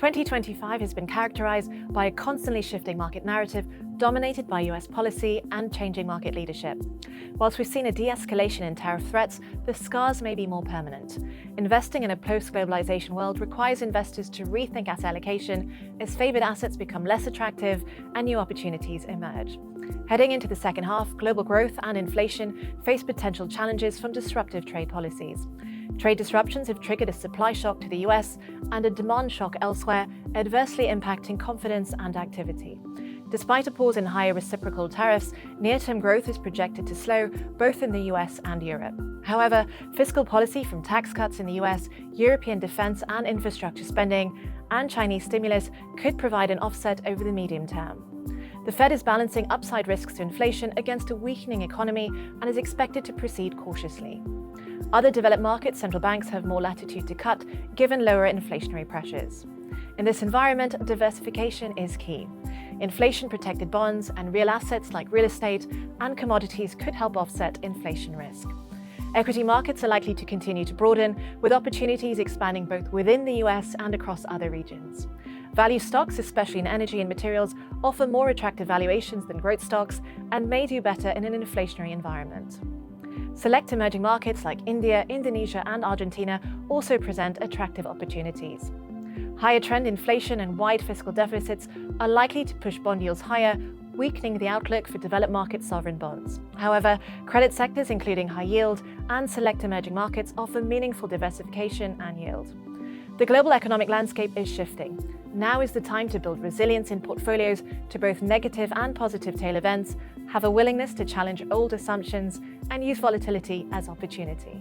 2025 has been characterized by a constantly shifting market narrative dominated by US policy and changing market leadership. Whilst we've seen a de-escalation in tariff threats, the scars may be more permanent. Investing in a post-globalization world requires investors to rethink asset allocation as favored assets become less attractive and new opportunities emerge. Heading into the second half, global growth and inflation face potential challenges from disruptive trade policies. Trade disruptions have triggered a supply shock to the US and a demand shock elsewhere, adversely impacting confidence and activity. Despite a pause in higher reciprocal tariffs, near-term growth is projected to slow both in the US and Europe. However, fiscal policy from tax cuts in the US, European defense and infrastructure spending, and Chinese stimulus could provide an offset over the medium term. The Fed is balancing upside risks to inflation against a weakening economy and is expected to proceed cautiously. Other developed markets' central banks have more latitude to cut, given lower inflationary pressures. In this environment, diversification is key. Inflation-protected bonds and real assets like real estate and commodities could help offset inflation risk. Equity markets are likely to continue to broaden, with opportunities expanding both within the US and across other regions. Value stocks, especially in energy and materials, offer more attractive valuations than growth stocks and may do better in an inflationary environment. Select emerging markets like India, Indonesia, and Argentina also present attractive opportunities. Higher trend inflation and wide fiscal deficits are likely to push bond yields higher, weakening the outlook for developed market sovereign bonds. However, credit sectors including high yield and select emerging markets offer meaningful diversification and yield. The global economic landscape is shifting. Now is the time to build resilience in portfolios to both negative and positive tail events, have a willingness to challenge old assumptions, and use volatility as opportunity.